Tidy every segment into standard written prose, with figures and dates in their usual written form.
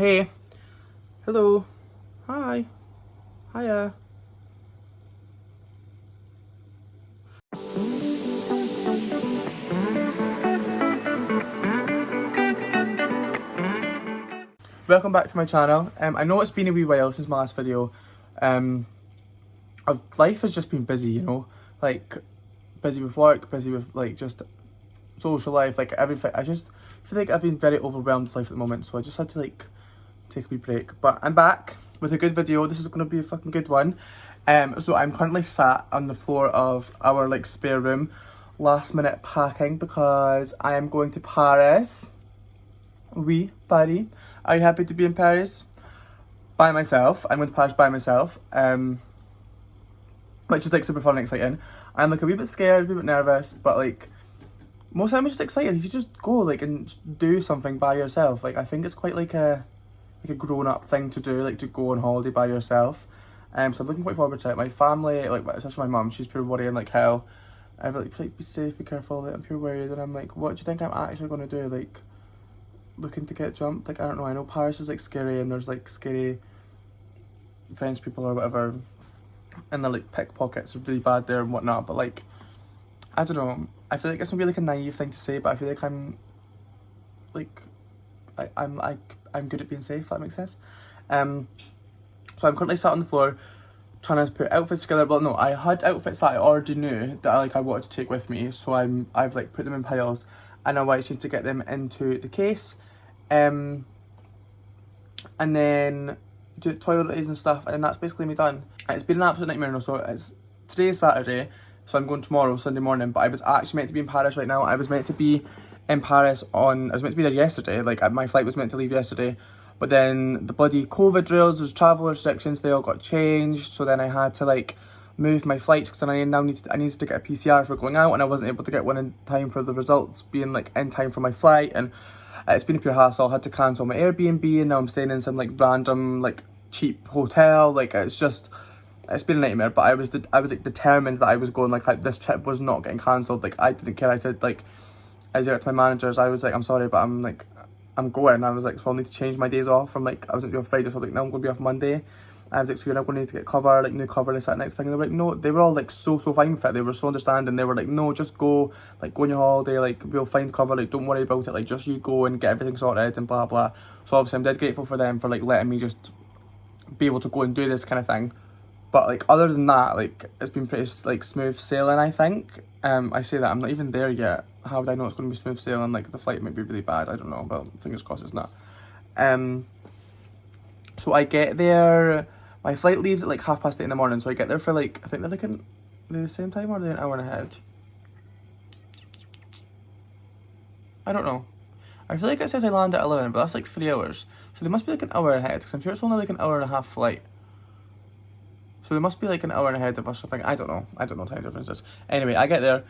Hey. Hello. Hi. Hiya. Welcome back to my channel. I know it's been a wee while since my last video. Life has just been busy, you know, like busy with work, busy with like just social life, like everything. I just feel like I've been very overwhelmed with life at the moment, so I just had to like take a wee break. But I'm back with a good video. This is gonna be a fucking good one. So I'm currently sat on the floor of our like spare room, last minute packing because I am going to Paris. Oui, Paris. Are you happy to be in Paris? By myself. I'm going to Paris by myself. Which is like super fun and exciting. I'm like a wee bit scared, a wee bit nervous, but like most of the time I'm just excited. You should just go like and do something by yourself. Like I think it's quite like a grown up thing to do, like to go on holiday by yourself. So I'm looking quite forward to it. My family, like especially my mum, she's pure worrying like hell. I'm like be safe, be careful. Like, I'm pure worried, and I'm like, what do you think I'm actually gonna do? Like looking to get jumped? Like I don't know. I know Paris is like scary, and there's like scary French people or whatever, and they're like pickpockets are really bad there and whatnot. But like I don't know. I feel like it's maybe like a naive thing to say, but I feel like I'm good at being safe, if that makes sense. So I'm currently sat on the floor trying to put outfits together. Well, no, I had outfits that I already knew that I wanted to take with me, so I've like put them in piles, and I'm waiting to get them into the case, and then do toiletries and stuff, and that's basically me done. It's been an absolute nightmare. No, so today's Saturday, so I'm going tomorrow, Sunday morning. But I was actually meant to be in Paris right now. I was meant to be in Paris I was meant to be there yesterday. Like my flight was meant to leave yesterday. But then the bloody COVID rules, there's travel restrictions, they all got changed. So then I had to like move my flights because then I needed to get a PCR for going out, and I wasn't able to get one in time for the results being like in time for my flight. And it's been a pure hassle. I had to cancel my Airbnb, and now I'm staying in some like random like cheap hotel. Like it's been a nightmare. But I was like determined that I was going. Like this trip was not getting cancelled. Like I didn't care. I said to my managers, I was like, I'm sorry, but I'm going. I was like, so I'll need to change my days off from like, I was going to be on Friday, so like now I'm going to be off Monday. I was like, so you're not going to need to get cover, like new cover, this, that, next thing. And they were like, no, they were all like so fine with it. They were so understanding. They were like, no, just go, like go on your holiday, like we'll find cover, like don't worry about it, like just you go and get everything sorted and blah, blah. So obviously I'm dead grateful for them for like letting me just be able to go and do this kind of thing. But like other than that, like it's been pretty like smooth sailing, I think. I say that I'm not even there yet. How would I know it's going to be smooth sailing? Like the flight might be really bad. I don't know, but fingers crossed it's not. So I get there. My flight leaves at like 8:30 in the morning. So I get there for like, I think they're like they're the same time, or are they an hour and ahead? I don't know. I feel like it says I land at 11, but that's like 3 hours. So they must be like an hour ahead, because I'm sure it's only like an hour and a half flight. So they must be like an hour ahead of us or something. I don't know time differences. Anyway, I get there,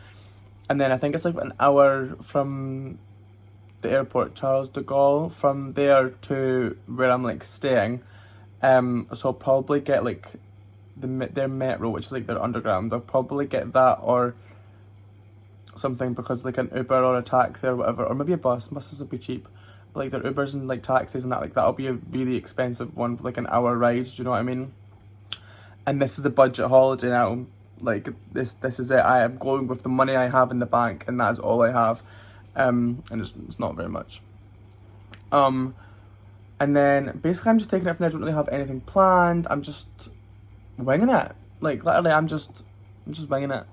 and then I think it's like an hour from the airport, Charles de Gaulle, from there to where I'm like staying. So I'll probably get like their metro, which is like their underground. I'll probably get that or something, because like an Uber or a taxi or whatever, or maybe a bus. Buses will be cheap, but like their Ubers and like taxis and that, like that'll be a really expensive one for like an hour ride. Do you know what I mean? And this is a budget holiday now. Like this is it. I am going with the money I have in the bank, and that is all I have. And it's not very much. And then basically I'm just taking it from there. I don't really have anything planned. I'm just winging it. Like literally I'm just winging it.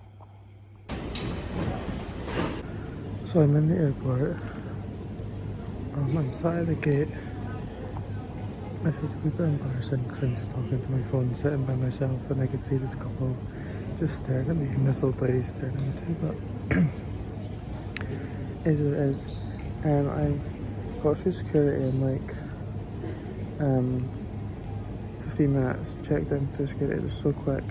So I'm in the airport. I'm sat at the gate. This is a wee bit embarrassing because I'm just talking to my phone, sitting by myself, and I could see this couple just staring at me, and this old lady staring at me too, but is what it is. I've got through security in like 15 minutes, checked in through security, it was so quick.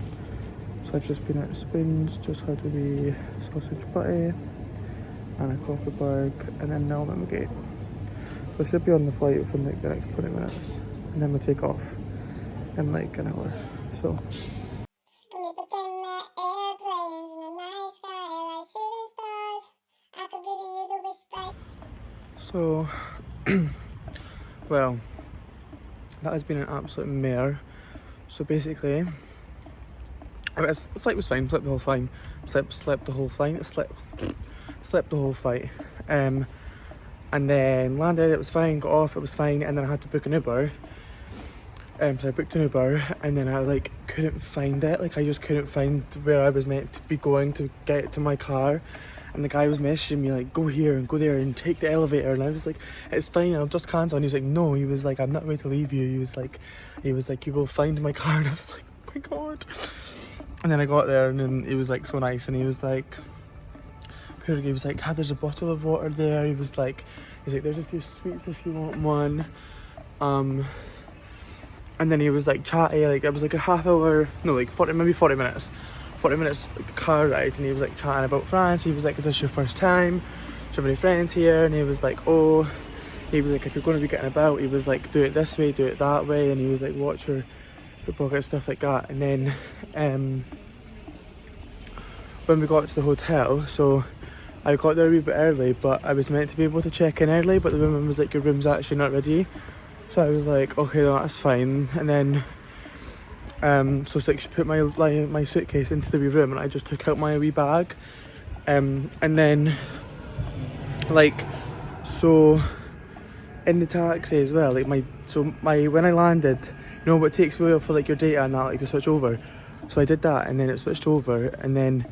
So I've just been at Spoons, just had a wee sausage butty and a coffee berg, and then now I'm at my gate. So I should be on the flight within like the next 20 minutes. And then we take off in like an hour. So well, that has been an absolute mare. So basically, the flight was fine, slept the whole flight, slept the whole flight, slept the whole flight. And then landed, it was fine, got off, it was fine, and then I had to book an Uber. So I booked an Uber, and then I like couldn't find it. Like I just couldn't find where I was meant to be going to get to my car. And the guy was messaging me like, go here and go there and take the elevator. And I was like, it's fine, I'll just cancel. And he was like, no. He was like, I'm not ready to leave you. He was like, you will find my car. And I was like, oh my God. And then I got there, and then he was like so nice, and he was like, there's a bottle of water there. He's like, there's a few sweets if you want one. And then he was like chatty, like it was like a half hour, no, like 40 minutes like car ride, and he was like chatting about France. He was like, is this your first time? Do you have any friends here? And he was like, if you're going to be getting about, he was like, do it this way, do it that way, and he was like, watch your pocket, stuff like that. And then when we got to the hotel, so I got there a wee bit early, but I was meant to be able to check in early, but the woman was like, your room's actually not ready. So I was like, okay, no, that's fine. And then so it's like she put my suitcase into the wee room, and I just took out my wee bag, and then like, so in the taxi as well, like when I landed, you know what takes a while for like your data and that, like to switch over. So I did that, and then it switched over, and then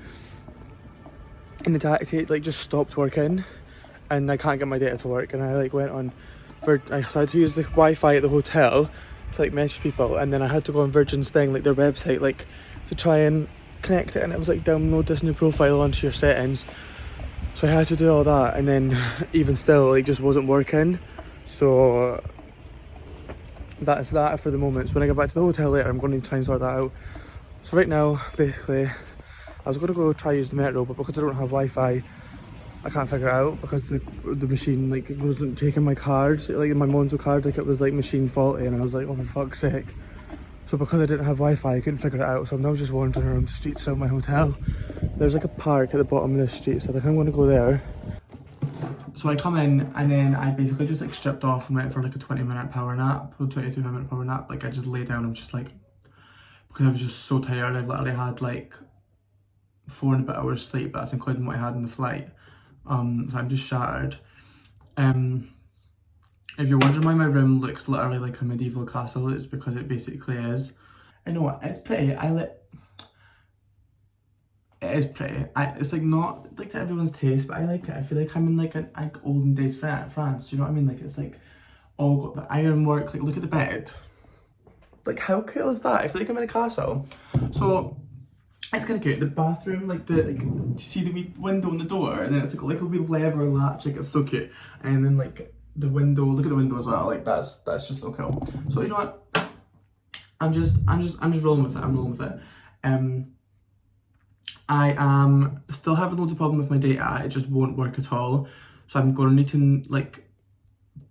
in the taxi it like just stopped working, and I can't get my data to work, and I like went on I had to use the Wi-Fi at the hotel to like message people, and then I had to go on Virgin's thing, like their website, like to try and connect it, and it was like, download this new profile onto your settings. So I had to do all that, and then even still like just wasn't working. So that's that for the moment. So when I get back to the hotel later, I'm going to try and sort that out. So right now, basically, I was going to go try use the metro, but because I don't have Wi-Fi, I can't figure it out, because the machine like it wasn't taking my card, like my Monzo card, like it was like machine faulty, and I was like, oh for fuck's sake. So because I didn't have Wi-Fi, I couldn't figure it out, so I'm now just wandering around the streets of my hotel. There's like a park at the bottom of the street, so I think I'm going to go there. So I come in, and then I basically just like stripped off and went for like a 20-minute power nap, or 23-minute power nap. Like I just lay down, I'm just like, because I was just so tired. I literally had like 4 and a bit hours sleep, but that's including what I had in the flight. So I'm just shattered. If you're wondering why my room looks literally like a medieval castle, it's because it basically is. I know what, it's pretty. It is pretty. It's like not like to everyone's taste, but I like it. I feel like I'm in like an olden days France. Do you know what I mean? Like it's like all got the ironwork. Like look at the bed. Like how cool is that? I feel like I'm in a castle. So it's kind of cute. The bathroom, like you see the wee window on the door, and then it's like a wee lever latch. Like it's so cute. And then like the window. Look at the window as well. Like that's just so cool. So you know what? I'm just rolling with it. I'm rolling with it. I am still having loads of problems with my data. It just won't work at all. So I'm going to need to like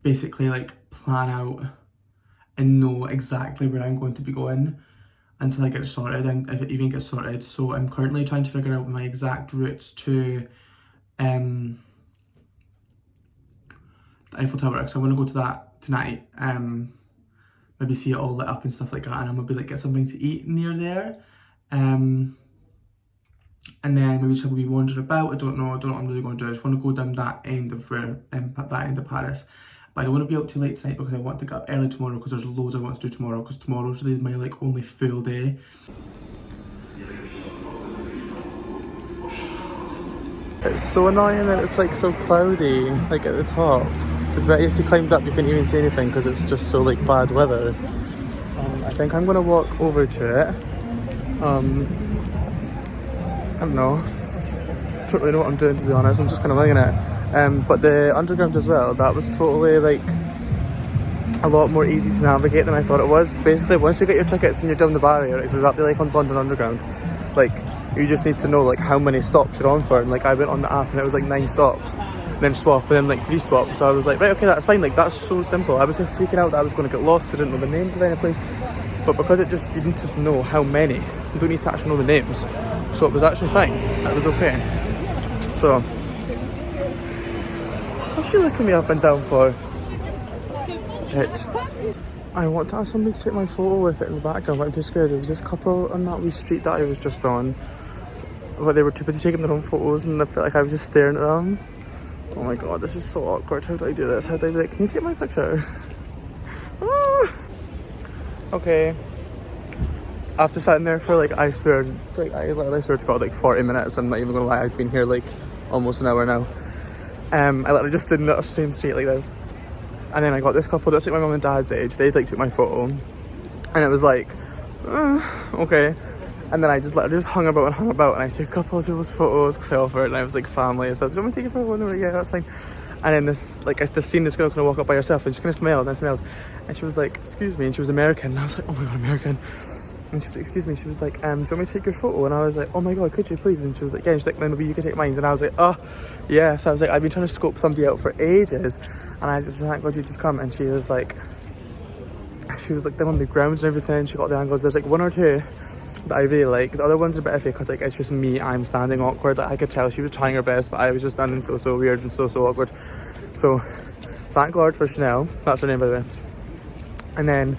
basically like plan out and know exactly where I'm going to be going until I get it sorted, and if it even gets sorted. So I'm currently trying to figure out my exact routes to the Eiffel Tower, because I want to go to that tonight. Maybe see it all lit up and stuff like that, and I'm gonna be like get something to eat near there. And then maybe just be wandering about. I don't know what I'm really going to do. I just want to go down that end of Paris. But I don't want to be out too late tonight because I want to get up early tomorrow, because there's loads I want to do tomorrow, because tomorrow's really my like only full day. It's so annoying that it's like so cloudy, like at the top. Because if you climbed up you couldn't even see anything because it's just so like bad weather. I think I'm going to walk over to it. I don't know. I don't really know what I'm doing, to be honest. I'm just kind of winging it. But the underground as well, that was totally like a lot more easy to navigate than I thought it was. Basically, once you get your tickets and you're down the barrier, it's exactly like on London Underground. Like, you just need to know like how many stops you're on for. And like I went on the app and it was like 9 stops, and then swap, and then like 3 swaps. So I was like, right, okay, that's fine. Like that's so simple. I was just freaking out that I was going to get lost. I didn't know the names of any place. But because you didn't just know how many, you don't need to actually know the names. So it was actually fine. It was okay. So, what's she looking me up and down for? Bitch. I want to ask somebody to take my photo with it in the background, but I'm too scared. There was this couple on that wee street that I was just on, but they were too busy taking their own photos and I felt like I was just staring at them. Oh my god, this is so awkward. How do I do this? How do I be like, can you take my picture? Ah! Okay. After sitting there for like, I swear, like I literally swear to god, like 40 minutes. I'm not even gonna lie, I've been here like almost an hour now. I literally just stood in the same street like this. And then I got this couple that's like my mum and dad's age. They like took my photo. And it was like, okay. And then I just literally just hung about and I took a couple of people's photos because I offered and I was like family. So I was like, do you want me to take your photo? And they were like, yeah, that's fine. And then I've seen this girl kind of walk up by herself and she kind of smiled and I smiled. And she was like, excuse me. And she was American. And I was like, oh my god, American. And she was like, excuse me. She was like, do you want me to take your photo? And I was like, oh my god, could you please? And she was like, yeah. And she's like, then maybe you can take mine. And I was like, oh, yeah. So I was like, I've been trying to scope somebody out for ages. And I just, thank god you just come. And she was like, them on the grounds and everything. She got the angles. There's like one or two that I really like. The other ones are a bit iffy because like it's just me. I'm standing awkward. Like, I could tell she was trying her best, but I was just standing so weird and so awkward. So thank Lord for Chanel. That's her name, by the way. And then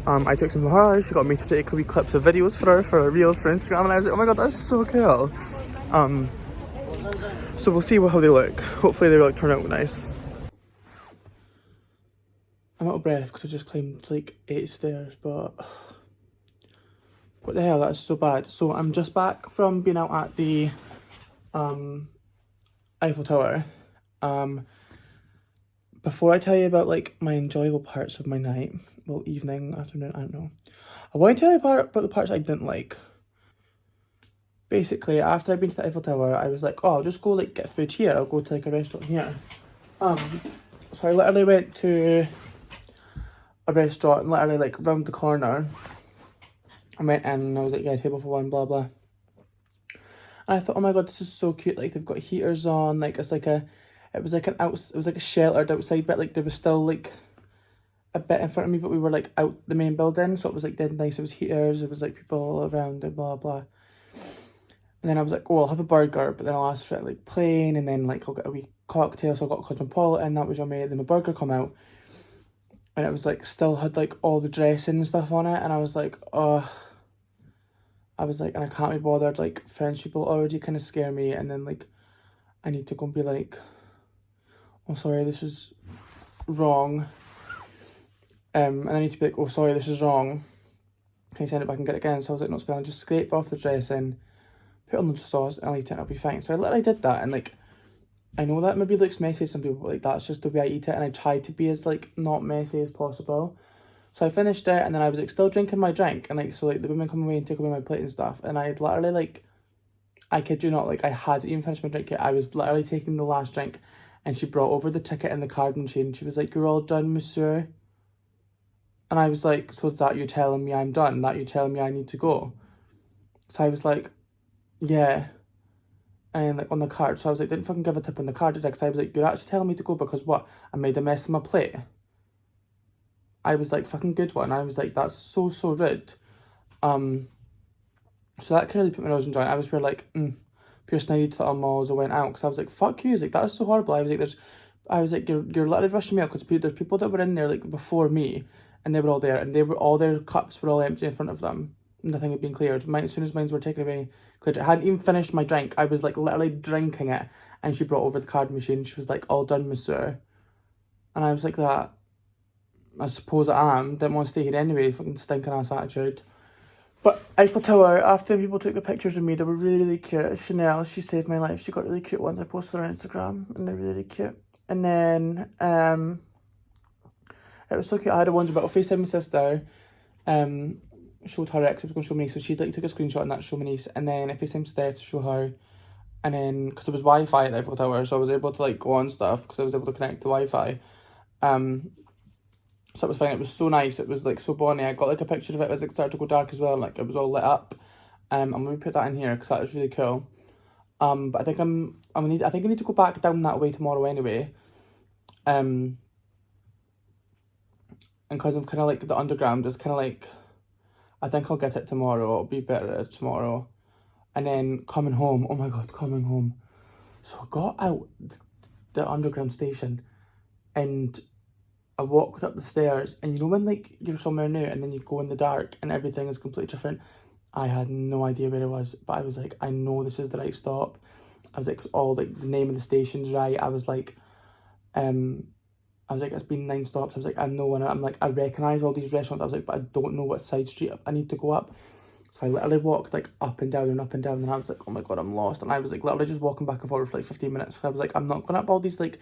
I took some of her. She got me to take wee clips of videos for her reels for Instagram, and I was like, oh my god, that's so cool. So we'll see how they look. Hopefully they like turn out nice. I'm out of breath because I just climbed like 8 stairs, but what the hell, that's so bad. So I'm just back from being out at the Eiffel Tower. Before I tell you about like my enjoyable parts of my night, well, evening, afternoon, I don't know, I want to tell you about the parts I didn't like. Basically, after I'd been to the Eiffel Tower, I was like, oh, I'll just go like get food here. I'll go to like a restaurant here. So I literally went to a restaurant literally like round the corner. I went in and I was like, yeah, table for one, blah blah. And I thought, oh my god, this is so cute. Like they've got heaters on. Like it was like a sheltered outside bit. Like there was still like a bit in front of me, but we were like out the main building, so it was like dead nice. It was heaters. It was like people all around and blah blah. And then I was like, oh, I'll have a burger, but then I'll ask for it like plain, and then like I'll get a wee cocktail. So I got a cosmopolitan. That was yummy. Then my burger come out. And it was like, still had like all the dressing and stuff on it. And I was like, oh, and I can't be bothered. Like French people already kind of scare me. And then like, I need to go and be like, oh, sorry, this is wrong. And I need to be like, oh, sorry, this is wrong. Can you send it back and get it again? So I was like, no, it's fine. I'll just scrape off the dressing, put on the sauce, and I'll eat it and it'll be fine. So I literally did that. And like, I know that maybe looks messy to some people, but like that's just the way I eat it, and I tried to be as like not messy as possible. So I finished it, and then I was like still drinking my drink, and like so like the women come away and take away my plate and stuff, and I literally like, I kid you not, like I hadn't even finished my drink yet. I was literally taking the last drink, and she brought over the ticket and the card machine. She was like, "You're all done, monsieur." And I was like, "So is that you telling me I'm done? That you telling me I need to go?" So I was like, "Yeah." And like on the card, so I was like, didn't fucking give a tip on the card, did I? Because I was like, you're actually telling me to go because what? I made a mess of my plate. I was like, fucking good one. I was like, that's so rude. So that kind of really put my nose in joint. I was pure like, pure snidey to them all as I went out, because I was like, fuck you. I was like, that is so horrible. I was like, you're literally rushing me out, because there's people that were in there like before me, and they were all there, and all their cups were all empty in front of them. Nothing had been cleared. As soon as mine were taken away, cleared. I hadn't even finished my drink. I was like literally drinking it, and she brought over the card machine. She was like, all done, monsieur. And I was like, that, I suppose I am. Didn't want to stay here anyway, fucking stinking ass attitude. But Eiffel Tower, after people took the pictures of me, they were really cute. Chanel, she saved my life. She got really cute ones. I posted on Instagram, and they're really cute. And then it was so cute. I had a wonder about FaceTime my sister. Showed her ex, it was going to show me, so she like took a screenshot and that showed my niece, and then I FaceTimed Steph to show her, and then because there was Wi-Fi at the Eiffel Tower, so I was able to like go on stuff because I was able to connect to Wi-Fi. So it was fine. It was so nice. It was like so bonny. I got like a picture of it as it started to go dark as well, and like it was all lit up. I'm gonna put that in here because that is really cool. But I think I need to go back down that way tomorrow anyway. And because I'm kind of like the underground is kind of like, I think I'll get it tomorrow. It'll be better tomorrow. And then coming home, oh my god, coming home. So I got out the underground station, and I walked up the stairs, and you know when like you're somewhere new and then you go in the dark and everything is completely different? I had no idea where it was, but I was like, I know this is the right stop. I was like, all like the name of the station's right. I was like, it's been 9 stops. I was like, I know, and I'm like, I recognise all these restaurants. I was like, but I don't know what side street I need to go up. So I literally walked like up and down and up and down, and I was like, oh my god, I'm lost. And I was like literally just walking back and forth for like 15 minutes. So I was like, I'm not going up all these like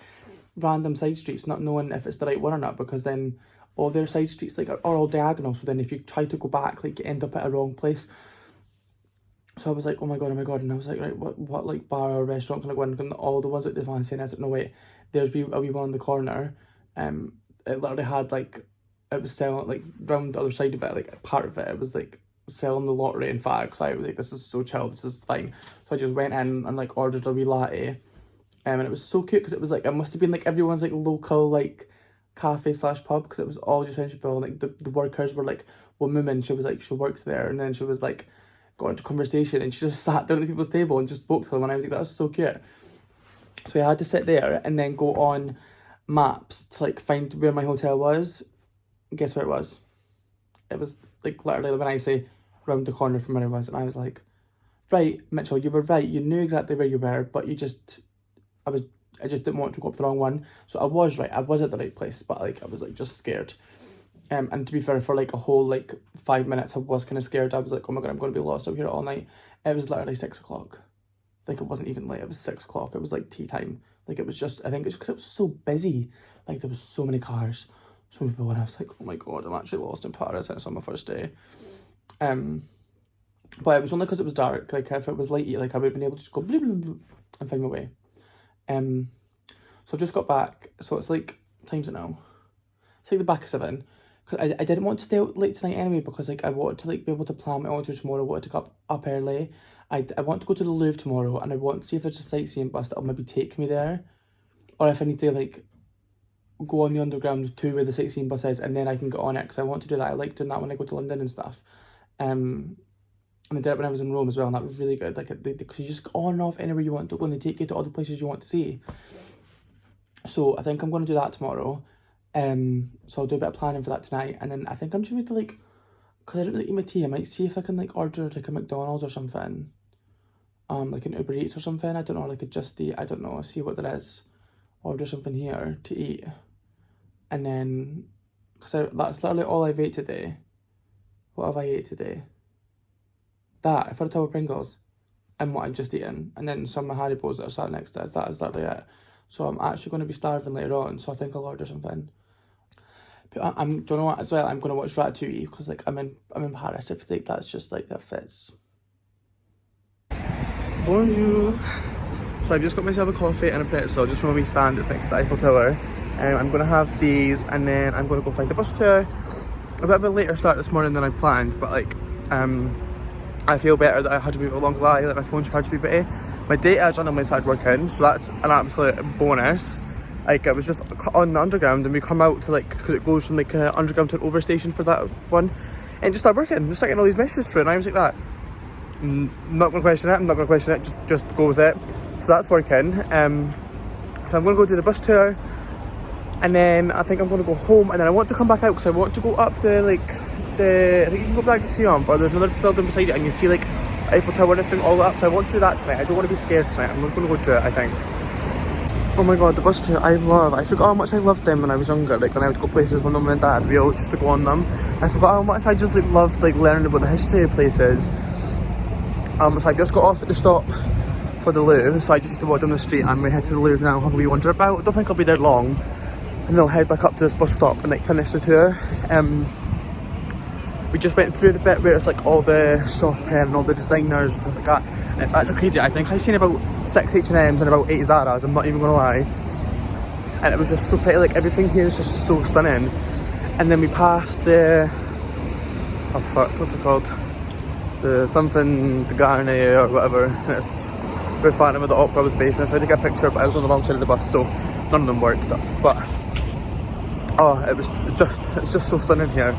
random side streets, not knowing if it's the right one or not, because then all their side streets like are all diagonal. So then if you try to go back, like you end up at a wrong place. So I was like, oh my god, and I was like, right, what like bar or restaurant can I go in? And all the ones that they want to say, and I was like, no wait, there's a wee one on the corner. It literally had like, it was selling like round the other side of it, like part of it, it was like selling the lottery and fags. So I was like, this is so chill, this is fine. So I just went in and like ordered a wee latte, and it was so cute because it was like, it must have been like everyone's like local like cafe / pub, because it was all just French people, and like the workers were like one woman, she was like, she worked there, and then she was like got into conversation and she just sat down at people's table and just spoke to them, and I was like, that's so cute. So I had to sit there and then go on maps to like find where my hotel was. Guess where it was? It was like literally when I say round the corner from where I was, and I was like, right, Mitchell, you were right, you knew exactly where you were, but I just didn't want to go up the wrong one. So I was right, I was at the right place, but like I was like just scared. And to be fair, for like a whole like 5 minutes I was kind of scared. I was like, oh my god, I'm going to be lost out here all night. It was literally 6 o'clock. Like, it wasn't even late, it was 6 o'clock. It was like tea time. Like, it was just, I think it's because it was so busy. Like, there was so many cars, so many people, and I was like, oh my god, I'm actually lost in Paris, and it's on my first day. But it was only because it was dark. Like, if it was light, like, I would have been able to just go bloop, bloop, bloop, and find my way. So I just got back, so it's like, what time's it now? It's like the back of 7. Because I didn't want to stay out late tonight anyway, because like I wanted to like be able to plan my to tomorrow. I wanted to go up early. I want to go to the Louvre tomorrow, and I want to see if there's a sightseeing bus that'll maybe take me there, or if I need to like go on the underground to where the sightseeing bus is, and then I can get on it, because I want to do that. I like doing that when I go to London and stuff. And I did it when I was in Rome as well, and that was really good. Like, because you just go on and off anywhere you want to go, and they take you to all the places you want to see. So I think I'm going to do that tomorrow. So I'll do a bit of planning for that tonight, and then I think I'm just going to like, because I don't really eat my tea, I might see if I can like order like a McDonald's or something, like an Uber Eats or something, I don't know, like a Just Eat, I don't know, see what there is, order something here to eat, and then, because that's literally all I've ate today. What have I ate today? That, Eiffel Tower Pringles, and what I've just eaten, and then some of my Haribos that are sat next to it. That is literally it. So I'm actually going to be starving later on, so I think I'll order something. But do you know what, as well, I'm going to watch Ratatouille, because like I'm in Paris. I feel like that's just like, that fits. Bonjour. So I've just got myself a coffee and a pretzel just from a wee stand that's next to the Eiffel Tower. I'm going to have these, and then I'm going to go find the bus tour. A bit of a later start this morning than I planned, but like I feel better that I had to be a long lie, that my phone charged me better. My data randomly started working, so that's an absolute bonus. Like, it was just on the underground, and we come out to like, because it goes from like underground to an overstation for that one, and it just started working. Just getting all these messages through, and I was like, that. I'm not going to question it, just go with it. So that's working. So I'm going to go do the bus tour, and then I think I'm going to go home, and then I want to come back out, because I want to go up the like, I think you can go back to Sion, but there's another building beside it, and you see like Eiffel Tower and everything all up. So I want to do that tonight. I don't want to be scared tonight. I'm just going to go do it, I think. Oh my god, the bus tour I forgot how much I loved them when I was younger. Like, when I would go places with mum and dad, we always used to go on them. I forgot how much I just like loved like learning about the history of places. So I just got off at the stop for the Louvre, so I just used to walk down the street, and we head to the Louvre now, have a wee wander about. I don't think I'll be there long, and then I'll head back up to this bus stop and like finish the tour. We just went through the bit where it's like all the shopping and all the designers and stuff like that, and it's actually crazy. I think I've seen about 6 H&Ms and about 8 Zaras, I'm not even gonna lie, and it was just so pretty. Like, everything here is just so stunning. And then we passed the, oh fuck, what's it called, the something, the Garnier or whatever. It's, we're finding where the opera was based, and I tried to get a picture, but I was on the wrong side of the bus, so none of them worked. But oh, it's just so stunning here.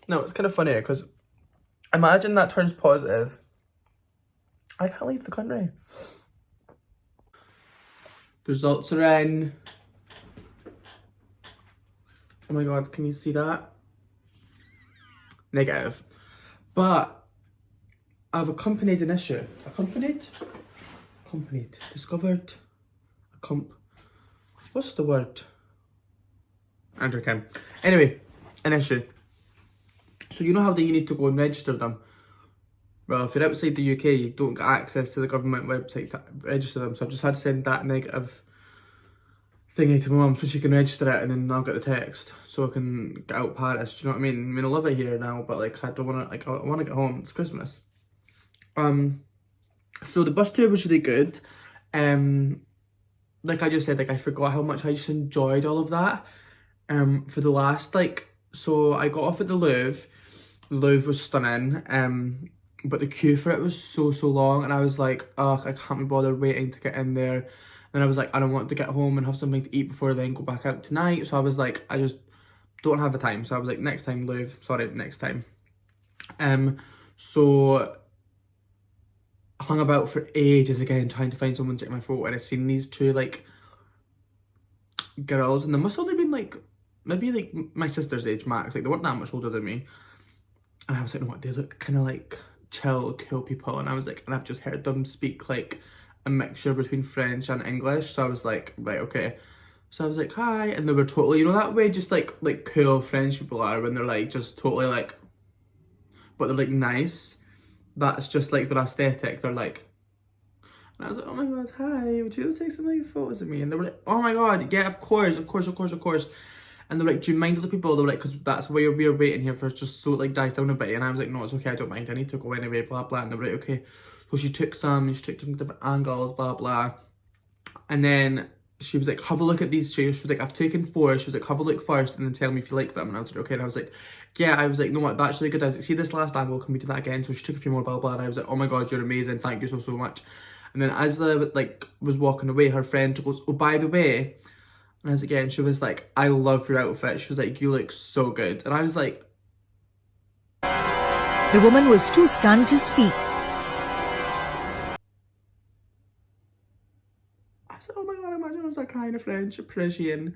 No, it's kind of funny because imagine that turns positive. I can't leave the country. The results are in. Oh my god, can you see that? Negative. But I've accompanied an issue. Accompanied? Discovered? What's the word? Andrew Kim. Anyway, an issue. So you know how you need to go and register them? Well, if you're outside the UK, you don't get access to the government website to register them. So I've just had to send that negative thingy to my mum so she can register it, and then I'll get the text so I can get out Paris. Do you know what I mean? I mean, I love it here now, but like I don't want to. Like I want to get home. It's Christmas. So the bus tour was really good. Like I just said, like I forgot how much I just enjoyed all of that. For the last so I got off at the Louvre. The Louvre was stunning. But the queue for it was so long, and I was like, oh, I can't be bothered waiting to get in there. Then I was like, I don't want to get home and have something to eat before I then go back out tonight. So I was like, I just don't have the time. So I was like, next time, Louvre. Sorry, next time. So I hung about for ages again trying to find someone to take my photo, and I seen these two like girls, and they must have only been like maybe like my sister's age max. Like they weren't that much older than me. And I was like, no, what, they look kind of like chill, cool people. And I was like, and I've just heard them speak like a mixture between French and English. So I was like, right, okay. So I was like, hi. And they were totally, you know that way just like cool French people are when they're like just totally like, but they're like nice. That's just like their aesthetic. They're like, and I was like, oh my god, hi, would you take some like photos of me? And they were like, oh my god, yeah, of course. And they're like, do you mind other people? They were like, because that's why we're waiting here for, just so it like dies down a bit. And I was like, no, it's okay, I don't mind, I need to go anyway, blah blah. And they were like, okay. So she took some different angles, blah blah. And then she was like, have a look at these chairs. She was like, I've taken 4. She was like, have a look first and then tell me if you like them. And I was like, okay. And I was like, yeah. I was like, no, what, that's really good. I was like, see this last angle, can we do that again? So she took a few more, blah blah. And I was like, oh my god, you're amazing, thank you so much. And then as I was walking away, her friend goes, oh, by the way. And I was like, yeah. And she was like, I love your outfit. She was like, you look so good. And I was like, the woman was too stunned to speak. I said, oh my god, imagine I was like crying. A French, Parisian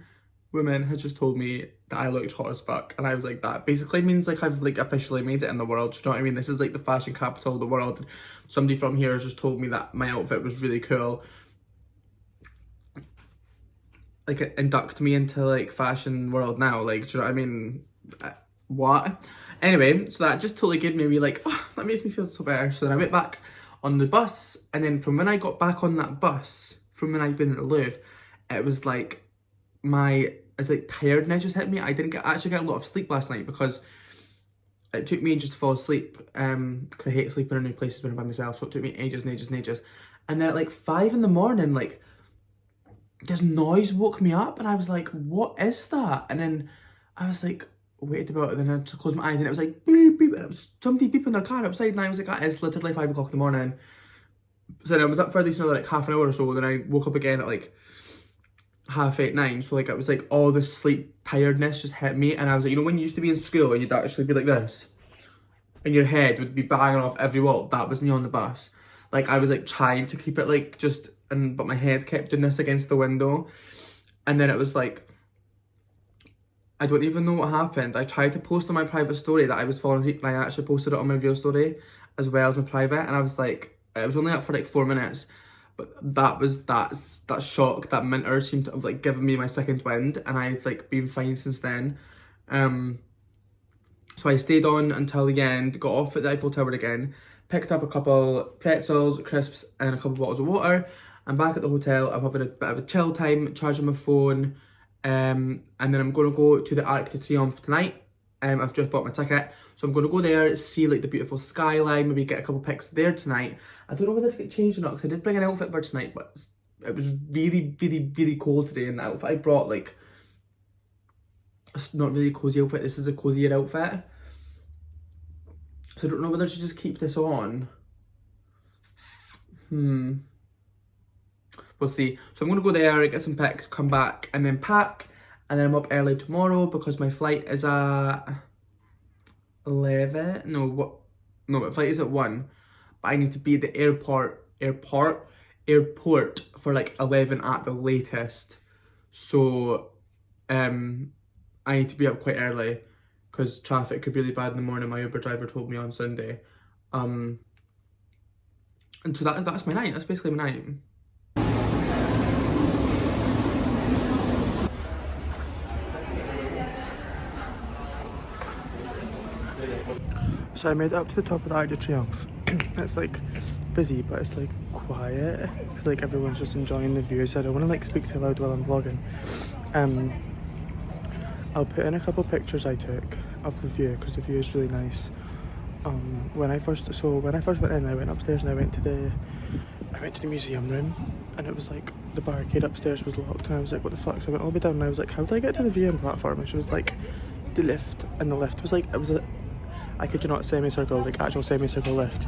woman had just told me that I looked hot as fuck. And I was like, that basically means like I've like officially made it in the world. Do you know what I mean? This is like the fashion capital of the world. Somebody from here has just told me that my outfit was really cool. Like induct me into like fashion world now, like, do you know what I mean? What? Anyway, so that just totally gave me a wee like, oh, that makes me feel so better. So then I went back on the bus, and then from when I got back on that bus, from when I'd been at the Louvre, it was like it's like tiredness just hit me. I didn't actually get a lot of sleep last night because it took me ages to fall asleep, because I hate sleeping in new places when I'm by myself, so it took me ages and ages and ages. And then at like 5 in the morning, like, this noise woke me up, and I was like, what is that? And then I was like, waited about it, then I had to close my eyes, and it was like beep beep, and it was somebody beeping their car outside, and I was like, that is literally 5 o'clock in the morning. So then I was up for at least another like half an hour or so, then I woke up again at like 8:30, 9. So like it was like all this sleep tiredness just hit me, and I was like, you know when you used to be in school and you'd actually be like this and your head would be banging off every wall? That was me on the bus. Like I was like trying to keep it like just, but my head kept doing this against the window. And then it was like, I don't even know what happened. I tried to post on my private story that I was falling asleep, and I actually posted it on my real story as well as my private, and I was like, it was only up for like 4 minutes, but that shock, that minter seemed to have like given me my second wind, and I've like been fine since then. So I stayed on until the end, got off at the Eiffel Tower again, picked up a couple pretzels, crisps, and a couple bottles of water. I'm back at the hotel. I'm having a bit of a chill time, charging my phone, and then I'm going to go to the Arc de Triomphe tonight. I've just bought my ticket, so I'm going to go there, see like the beautiful skyline, maybe get a couple pics there tonight. I don't know whether to get changed or not, because I did bring an outfit for tonight, but it was really, really, really cold today, and the outfit I brought, like, it's not really a cozy outfit. This is a cozier outfit. So I don't know whether to just keep this on. We'll see. So I'm going to go there, get some pics, come back, and then pack. And then I'm up early tomorrow because my flight is at 11. No, what? No, my flight is at 1. But I need to be at the airport for like 11 at the latest. So, I need to be up quite early because traffic could be really bad in the morning. My Uber driver told me on Sunday. And so that's my night. That's basically my night. So I made it up to the top of the Arc de Triomphe. It's like busy, but it's like quiet because like everyone's just enjoying the view. So I don't want to like speak too loud while I'm vlogging. I'll put in a couple pictures I took of the view because the view is really nice. When I first went in, I went upstairs and I went to the museum room, and it was like the barricade upstairs was locked, and I was like, what the fuck? So I went all the way down and I was like, how do I get to the viewing platform? And she was like, the lift, and the lift was like, I kid you not, semicircle, like actual semicircle lift,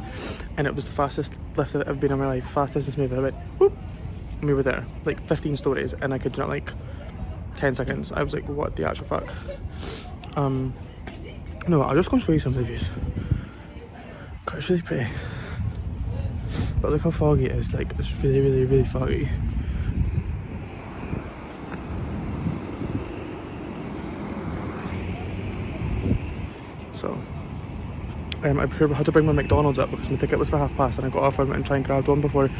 and it was the fastest lift I've ever been in my life, fastest as moving. I went whoop, and we were there, like 15 stories, and I kid you not, like 10 seconds. I was like, what the actual fuck? No, I'll just go and show you some of the views. God, it's really pretty. But look how foggy it is, like it's really, really, really foggy. So, I had to bring my McDonald's up because my ticket was for 1:30, and I got off and went and tried and grabbed one before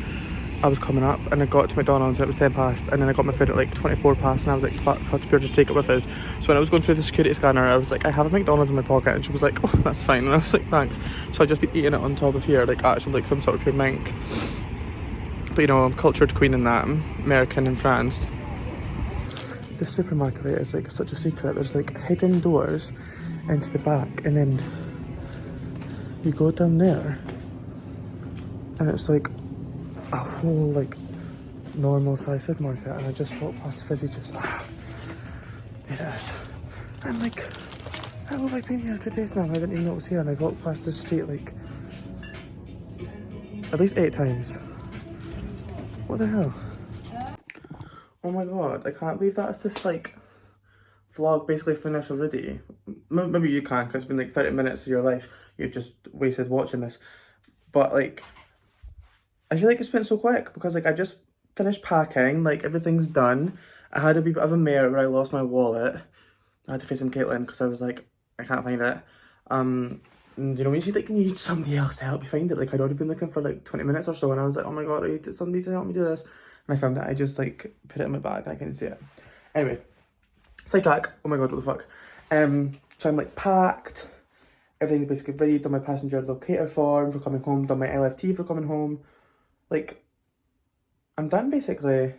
I was coming up, and I got to McDonald's and it was 10:10, and then I got my food at like 24:00, and I was like, fuck, how to just take it with us. So when I was going through the security scanner, I was like, I have a McDonald's in my pocket, and she was like, oh, that's fine, and I was like, thanks. So I just been eating it on top of here, like actually like some sort of pure mink. But you know, I'm cultured queen in that, I'm American in France. The supermarket is like such a secret. There's like hidden doors into the back, and then you go down there and it's like a whole like normal size supermarket, and I just walked past the fizzy juice. It is. I'm like, how have I been here 2 days now? I didn't even know it was here, and I've walked past this street like at least 8 times. What the hell? Oh my god, I can't believe that's this like vlog basically finished already. Maybe you can, because it's been like 30 minutes of your life you've just wasted watching this. But like, I feel like it's went so quick because like I just finished packing, like everything's done. I had a wee bit of a mare where I lost my wallet. I had to face him Caitlin because I was like, I can't find it. And, you know, when you like need somebody else to help you find it, like I'd already been looking for like 20 minutes or so, and I was like, oh my god, I need somebody to help me do this. And I found it. I just like put it in my bag and I couldn't see it. Anyway, sidetrack. Oh my god, what the fuck? So I'm like packed. Everything's basically ready. Done my passenger locator form for coming home. Done my LFT for coming home. Like, I'm done basically.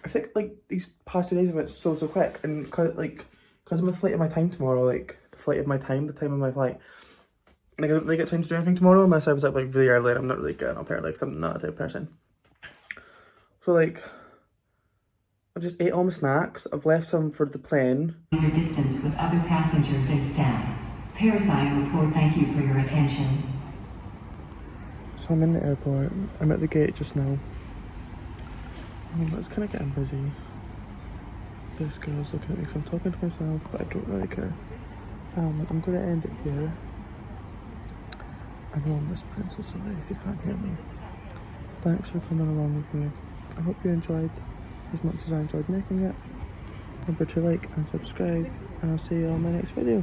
I think like these past 2 days have went so quick, and because I'm the flight of my time tomorrow, like the flight of my time, the time of my flight. Like I don't really get time to do anything tomorrow unless I was up like really early, and I'm not really getting up early because I'm not a type of person. So like, I've just ate all my snacks. I've left some for the plane. Your distance with other passengers and staff. Parasite report. Thank you for your attention. So I'm in the airport. I'm at the gate just now. It's kind of getting busy. This girl's looking at me, so I'm talking to myself, but I don't really care. I'm going to end it here. I know I'm whispering, so sorry if you can't hear me. Thanks for coming along with me. I hope you enjoyed as much as I enjoyed making it. Remember to like and subscribe, and I'll see you on my next video.